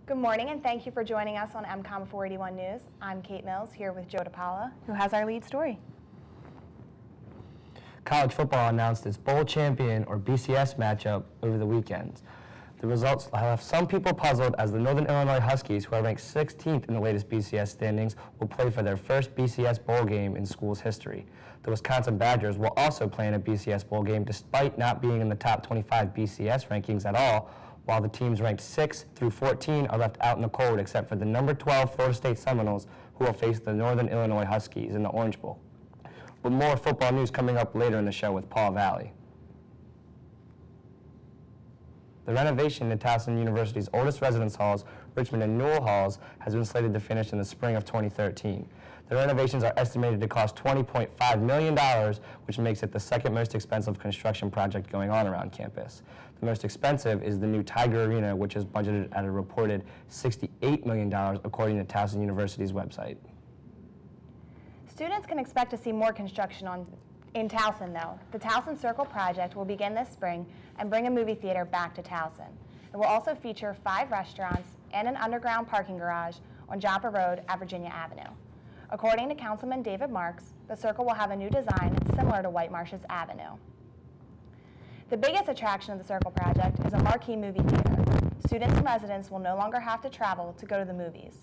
Good morning, and thank you for joining us on MCOM 481 News. I'm Kate Mills, here with Joe DePaula, who has our lead story. College football announced its bowl champion, or BCS, matchup over the weekend. The results left some people puzzled, as the Northern Illinois Huskies, who are ranked 16th in the latest BCS standings, will play for their first BCS bowl game in school's history. The Wisconsin Badgers will also play in a BCS bowl game despite not being in the top 25 BCS rankings at all, while the teams ranked 6 through 14 are left out in the cold except for the number 12 Florida State Seminoles, who will face the Northern Illinois Huskies in the Orange Bowl. But more football news coming up later in the show with Paul Valley. The renovation in Towson University's oldest residence halls, Richmond and Newell Halls, has been slated to finish in the spring of 2013. The renovations are estimated to cost $20.5 million, which makes it the second most expensive construction project going on around campus. The most expensive is the new Tiger Arena, which is budgeted at a reported $68 million, according to Towson University's website. Students can expect to see more construction in Towson, though. The Towson Circle project will begin this spring and bring a movie theater back to Towson. It will also feature 5 restaurants and an underground parking garage on Joppa Road at Virginia Avenue. According to Councilman David Marks, the Circle will have a new design similar to White Marshes Avenue. The biggest attraction of the Circle project is a marquee movie theater. Students and residents will no longer have to travel to go to the movies.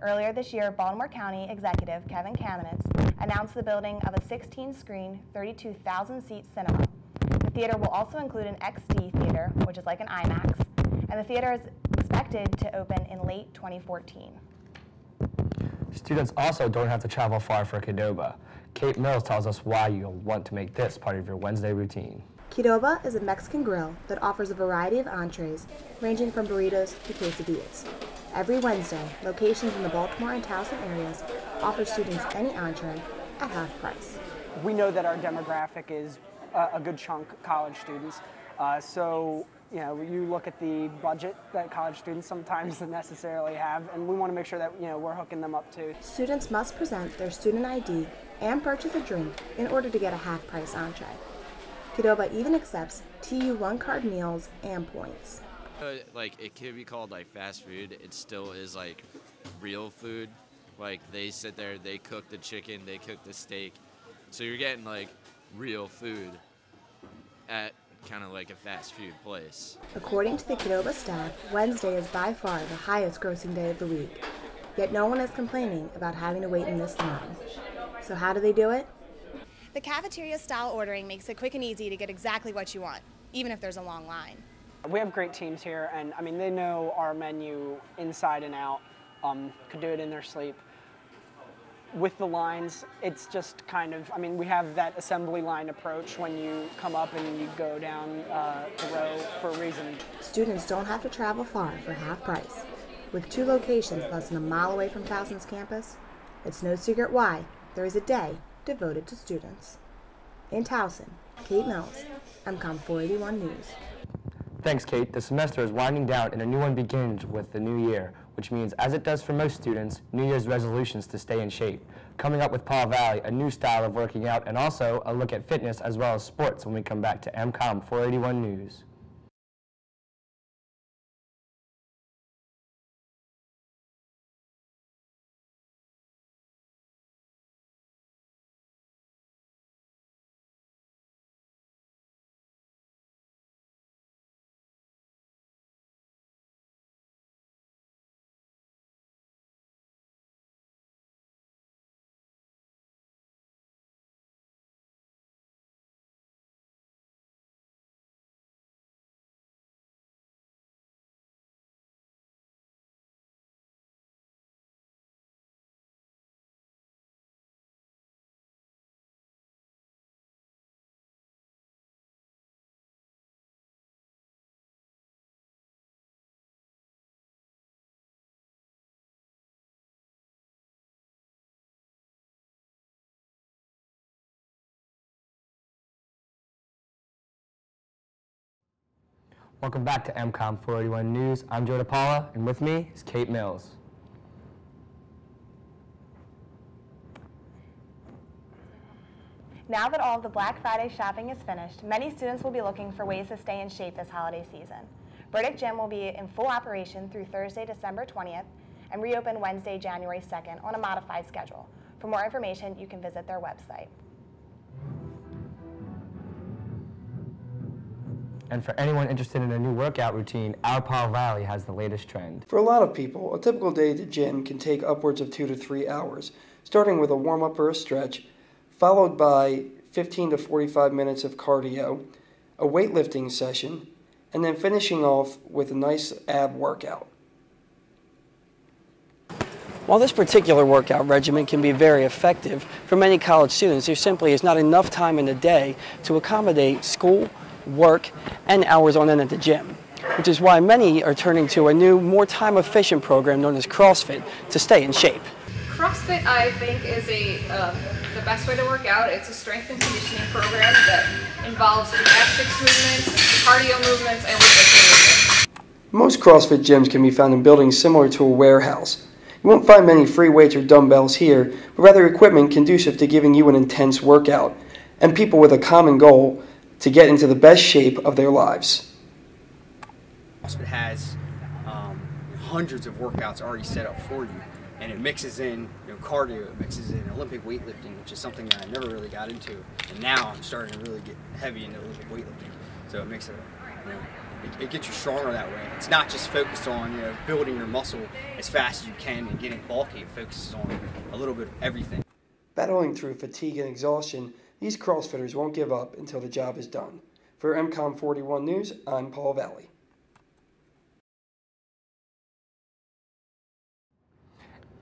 Earlier this year, Baltimore County Executive Kevin Kamenetz announced the building of a 16-screen, 32,000-seat cinema. The theater will also include an XD theater, which is like an IMAX, and the theater is expected to open in late 2014. Students also don't have to travel far for Qdoba. Kate Mills tells us why you'll want to make this part of your Wednesday routine. Qdoba is a Mexican grill that offers a variety of entrees, ranging from burritos to quesadillas. Every Wednesday, locations in the Baltimore and Towson areas offer students any entree at half price. We know that our demographic is a good chunk college students, so you look at the budget that college students sometimes necessarily have, and we want to make sure that we're hooking them up too. Students must present their student ID and purchase a drink in order to get a half-price entree. Qdoba even accepts TU one-card meals and points. It could be called fast food. It still is real food. They sit there, they cook the chicken, they cook the steak, so you're getting real food at kind of like a fast food place. According to the Qdoba staff, Wednesday is by far the highest grossing day of the week. Yet no one is complaining about having to wait in this line. So how do they do it? The cafeteria-style ordering makes it quick and easy to get exactly what you want, even if there's a long line. We have great teams here, and they know our menu inside and out, could do it in their sleep. With the lines, it's just kind of, we have that assembly line approach when you come up and you go down the row for a reason. Students don't have to travel far for half price. With 2 locations less than a mile away from Towson's campus, it's no secret why there is a day devoted to students. In Towson, Kate Mills, MCOM 481 News. Thanks, Kate. The semester is winding down and a new one begins with the new year, which means, as it does for most students, New Year's resolutions to stay in shape. Coming up with Paul Valley, a new style of working out, and also a look at fitness as well as sports when we come back to MCOM 481 News. Welcome back to MCOM 481 News. I'm Joe DePaula, and with me is Kate Mills. Now that all of the Black Friday shopping is finished, many students will be looking for ways to stay in shape this holiday season. Burdick Gym will be in full operation through Thursday, December 20th, and reopen Wednesday, January 2nd on a modified schedule. For more information, you can visit their website. And for anyone interested in a new workout routine, our Paul Valley has the latest trend. For a lot of people, a typical day at the gym can take upwards of 2 to 3 hours, starting with a warm-up or a stretch, followed by 15 to 45 minutes of cardio, a weightlifting session, and then finishing off with a nice ab workout. While this particular workout regimen can be very effective, for many college students, there simply is not enough time in the day to accommodate school, work, and hours on end at the gym, which is why many are turning to a new, more time-efficient program known as CrossFit to stay in shape. CrossFit, I think, is the best way to work out. It's a strength and conditioning program that involves gymnastics movements, cardio movements, and weightlifting movements. Most CrossFit gyms can be found in buildings similar to a warehouse. You won't find many free weights or dumbbells here, but rather equipment conducive to giving you an intense workout, and people with a common goal to get into the best shape of their lives. CrossFit has hundreds of workouts already set up for you, and it mixes in cardio, it mixes in Olympic weightlifting, which is something that I never really got into, and now I'm starting to really get heavy into Olympic weightlifting. So it makes it, it gets you stronger that way. It's not just focused on building your muscle as fast as you can and getting bulky. It focuses on a little bit of everything. Battling through fatigue and exhaustion, these CrossFitters won't give up until the job is done. For MCOM 41 News, I'm Paul Valley.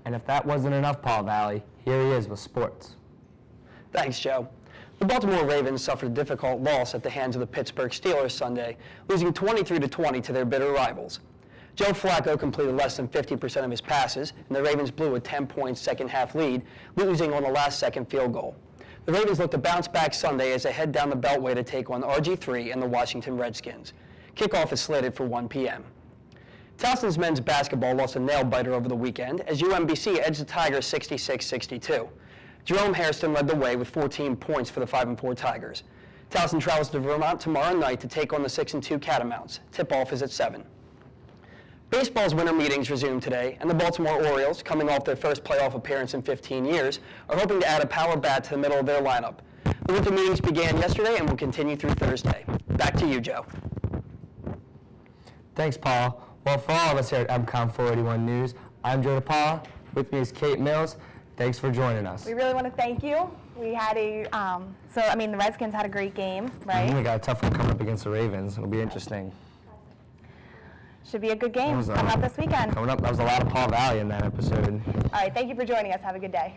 And if that wasn't enough, Paul Valley, here he is with sports. Thanks, Joe. The Baltimore Ravens suffered a difficult loss at the hands of the Pittsburgh Steelers Sunday, losing 23-20 to their bitter rivals. Joe Flacco completed less than 50% of his passes, and the Ravens blew a 10-point second-half lead, losing on the last-second field goal. The Ravens look to bounce back Sunday as they head down the Beltway to take on RG3 and the Washington Redskins. Kickoff is slated for 1 p.m. Towson's men's basketball lost a nail-biter over the weekend as UMBC edged the Tigers 66-62. Jerome Hairston led the way with 14 points for the 5-4 Tigers. Towson travels to Vermont tomorrow night to take on the 6-2 Catamounts. Tip-off is at 7. Baseball's winter meetings resume today, and the Baltimore Orioles, coming off their first playoff appearance in 15 years, are hoping to add a power bat to the middle of their lineup. The winter meetings began yesterday and will continue through Thursday. Back to you, Joe. Thanks, Paul. Well, for all of us here at MCOM 481 News, I'm Joe DePaula. With me is Kate Mills. Thanks for joining us. We really want to thank you. We had the Redskins had a great game, right? We got a tough one coming up against the Ravens. It'll be interesting. Should be a good game coming up this weekend. Coming up, that was a lot of Paul Valley in that episode. All right, thank you for joining us. Have a good day.